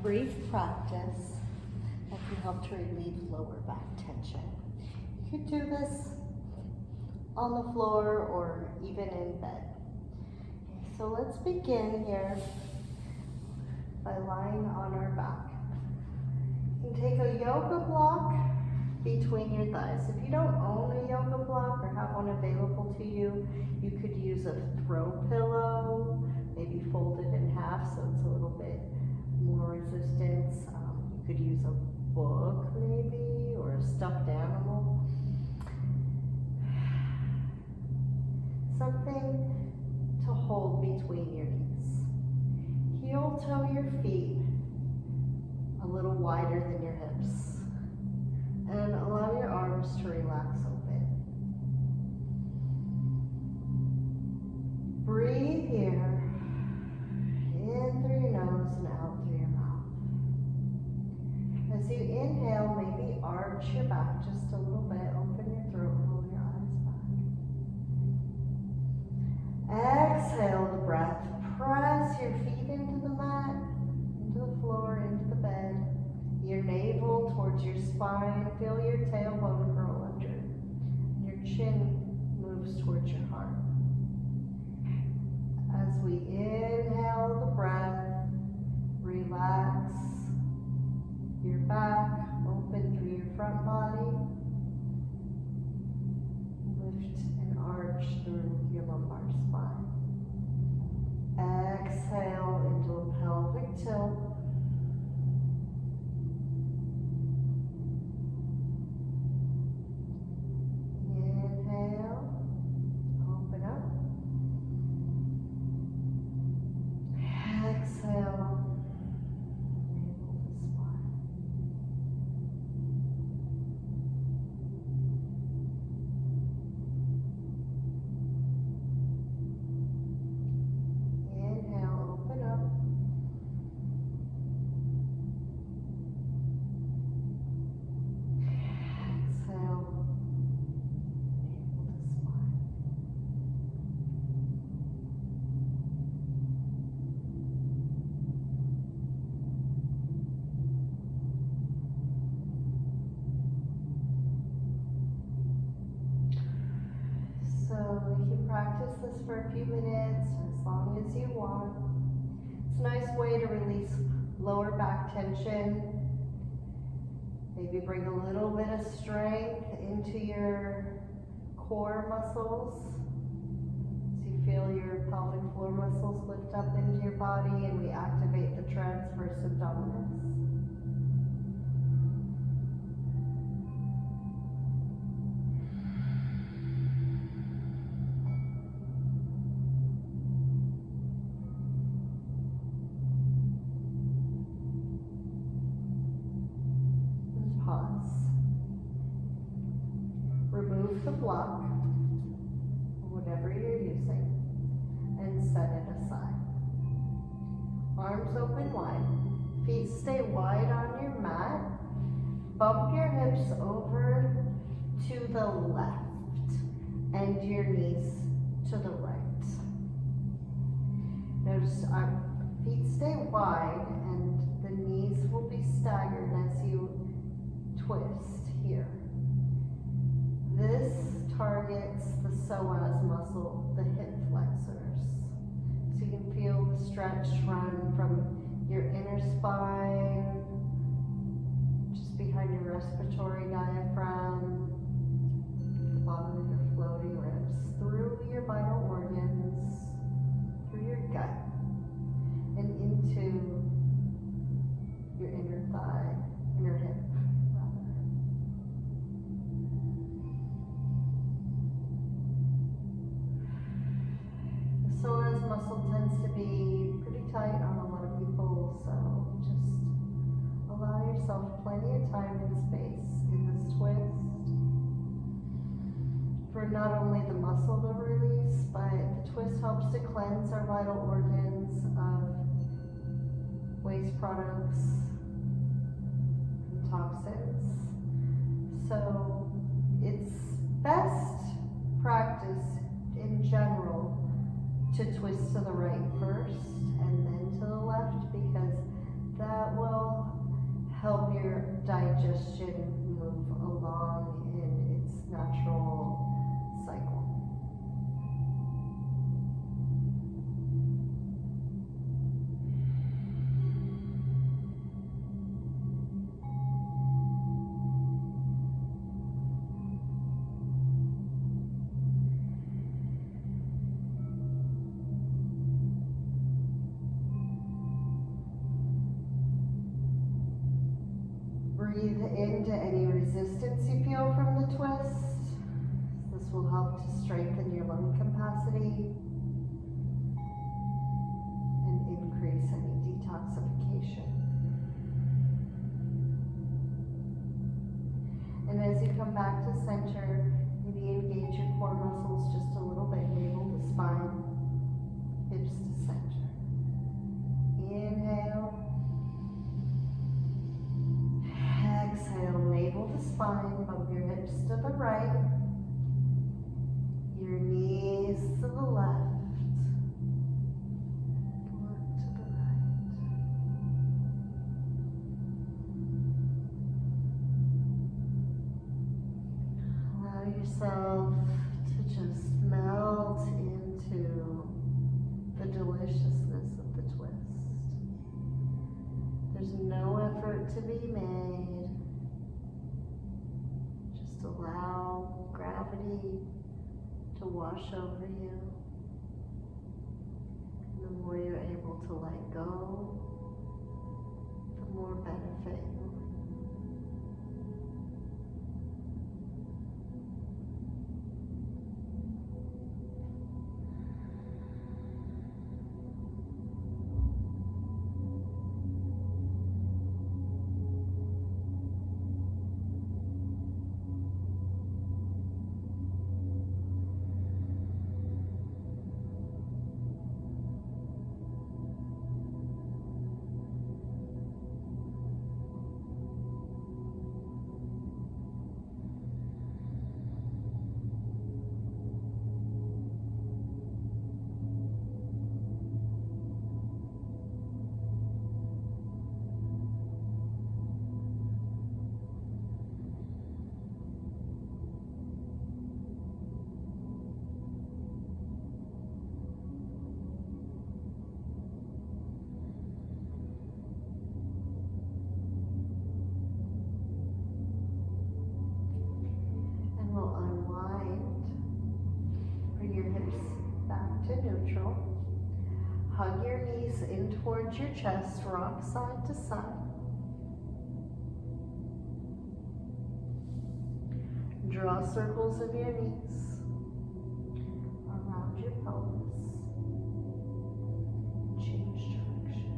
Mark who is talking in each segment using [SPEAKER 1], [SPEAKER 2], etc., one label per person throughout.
[SPEAKER 1] brief practice that can help to relieve lower back tension. You could do this on the floor or even in bed. So let's begin here by lying on our back. You can take a yoga block between your thighs. If you don't own a yoga block or have one available to you, you could use a throw pillow, maybe fold it in half so it's a little bit more resistance. You could use a book maybe, or a stuffed animal. Something to hold between your knees. Heel toe your feet a little wider than your hips. And allow your arms to relax open. Breathe here. In through your nose and out through your mouth. As you inhale, maybe arch your back just a little bit. Open your throat, roll your eyes back. Exhale the breath. Press your feet into the mat, into the floor, into the bed. Your navel towards your spine. Feel your tailbone curl under. Your chin moves towards your heart. As we inhale the breath, relax your back, open through your front body. Lift and arch through your lumbar spine. Exhale into a pelvic tilt. Inhale, open up. Exhale, navel to spine. Inhale, open up. Exhale, navel to spine. So you can practice this for a few minutes, as long as you want. It's a nice way to release lower back tension. Maybe bring a little bit of strength into your core muscles. So you feel your pelvic floor muscles lift up into your body, and we activate the transverse abdominis. Pause. Remove the block, whatever you're using, and set it aside. Arms open wide. Feet stay wide on your mat. Bump your hips over to the left and your knees to the right. Notice our feet stay wide and the knees will be staggered as you twist here. This targets the psoas muscle, the hip flexors. So you can feel the stretch run from your inner spine, just behind your respiratory diaphragm, the bottom of your floating ribs, through your vital organs, through your gut, and into your inner thigh, inner hip. The psoas muscle tends to be pretty tight on a lot of people, so just allow yourself plenty of time and space in this twist for not only the muscle to release, but the twist helps to cleanse our vital organs of waste products and toxins. So it's best practice in general to twist to the right first and then to the left, because that will help your digestion move along in its natural cycle. Breathe into any resistance you feel from the twist. This will help to strengthen your lung capacity and increase any detoxification. And as you come back to center, maybe engage your core muscles just a little bit, navel to spine, hips to center. Inhale. Exhale, navel to spine, bump your hips to the right, your knees to the left, fork to the right. Allow yourself to just melt into the deliciousness of the twist. There's no effort to be made. Just allow gravity to wash over you. And the more you're able to let go, the more benefit you will. Neutral. Hug your knees in towards your chest, rock side to side. Draw circles of your knees around your pelvis. Change directions.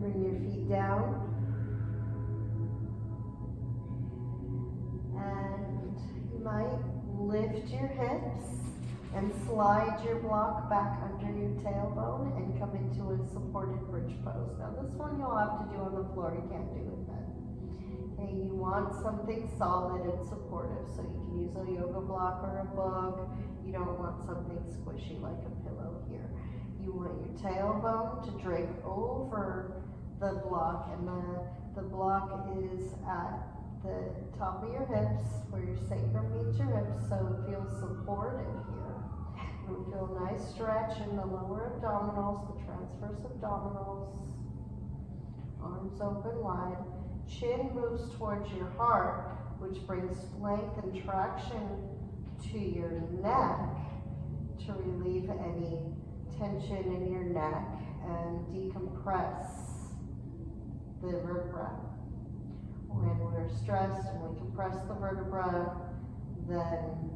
[SPEAKER 1] Bring your feet down. And you might lift your hips and slide your block back under your tailbone and come into a supported bridge pose. Now this one you'll have to do on the floor, you can't do it then. Okay, you want something solid and supportive, so you can use a yoga block or a book. You don't want something squishy like a pillow here. You want your tailbone to drape over the block, and the block is at the top of your hips where your sacrum meets your hips, so it feels supported here. You feel a nice stretch in the lower abdominals, the transverse abdominals. Arms open wide. Chin moves towards your heart, which brings length and traction to your neck to relieve any tension in your neck and decompress the vertebra. When we're stressed and we compress the vertebra, then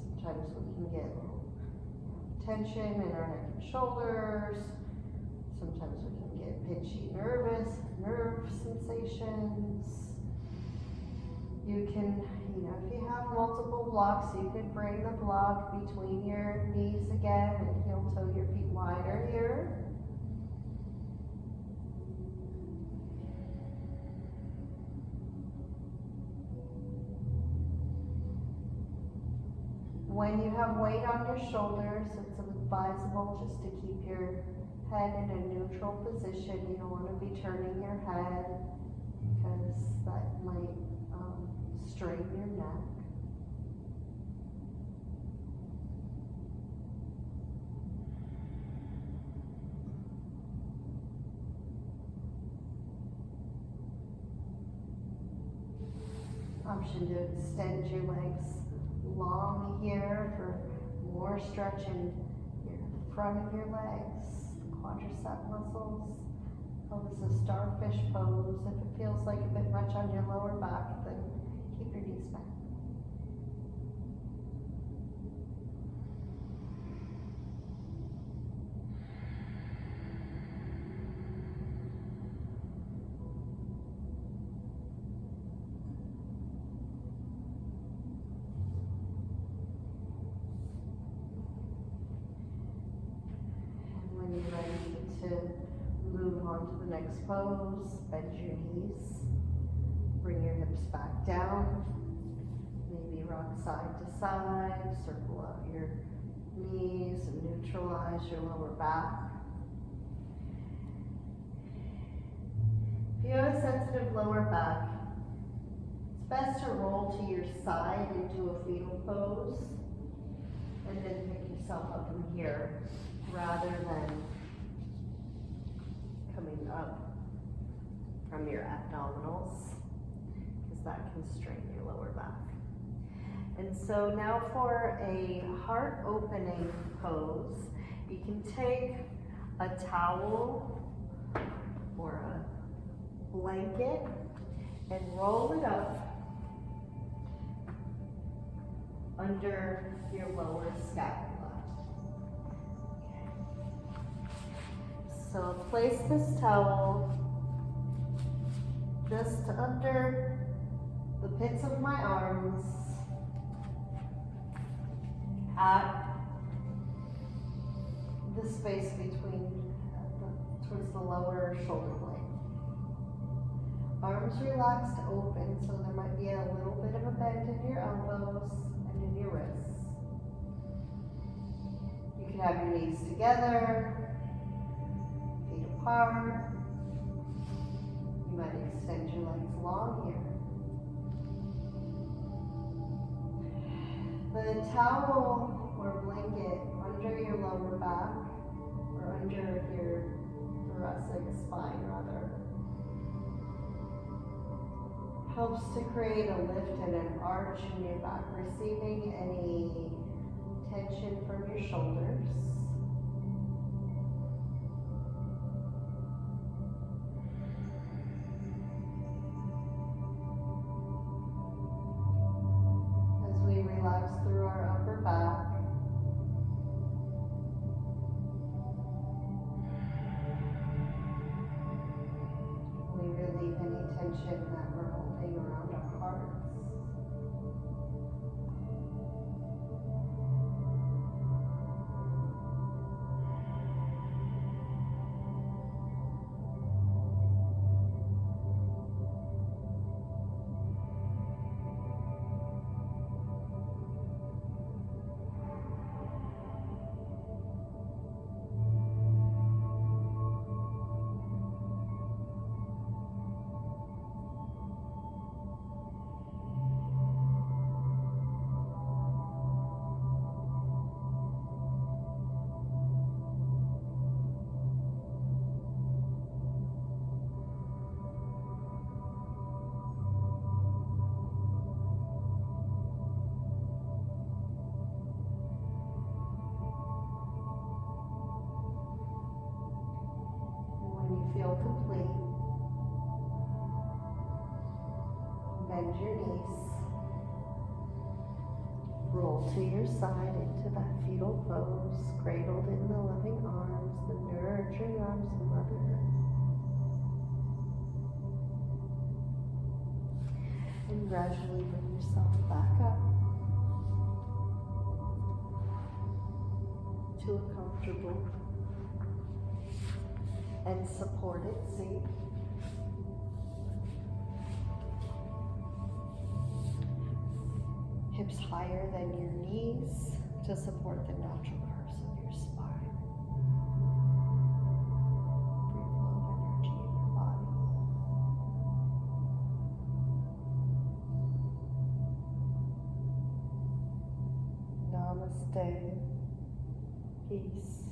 [SPEAKER 1] sometimes we can get tension in our neck and shoulders. Sometimes we can get pinchy nerve sensations. You can, if you have multiple blocks, you can bring the block between your knees again and heel toe your feet wider here. When you have weight on your shoulders, it's advisable just to keep your head in a neutral position. You don't want to be turning your head because that might strain your neck. Option to extend your legs long here for more stretch in the front of your legs, the quadricep muscles. This is starfish pose. If it feels like a bit much on your lower back, then keep your knees back. On to the next pose, bend your knees, bring your hips back down, maybe rock side to side, circle out your knees and neutralize your lower back. If you have a sensitive lower back, it's best to roll to your side into a fetal pose and then pick yourself up from here rather than coming up from your abdominals, because that can strain your lower back. And so now for a heart opening pose, you can take a towel or a blanket and roll it up under your lower scapula. So place this towel just under the pits of my arms at the space between towards the lower shoulder blade. Arms relaxed open, so there might be a little bit of a bend in your elbows and in your wrists. You can have your knees together, apart. You might extend your legs long here. The towel or blanket under your lower back or under your thoracic spine rather helps to create a lift and an arch in your back, receiving any tension from your shoulders. Relax through our upper back. We relieve any tension that we're holding around our hearts. Feel complete. Bend your knees. Roll to your side into that fetal pose, cradled in the loving arms, the nurturing arms of Mother Earth. And gradually bring yourself back up to a comfortable and supported seat. Hips higher than your knees to support the natural curves of your spine. Free flow of energy in your body. Namaste. Peace.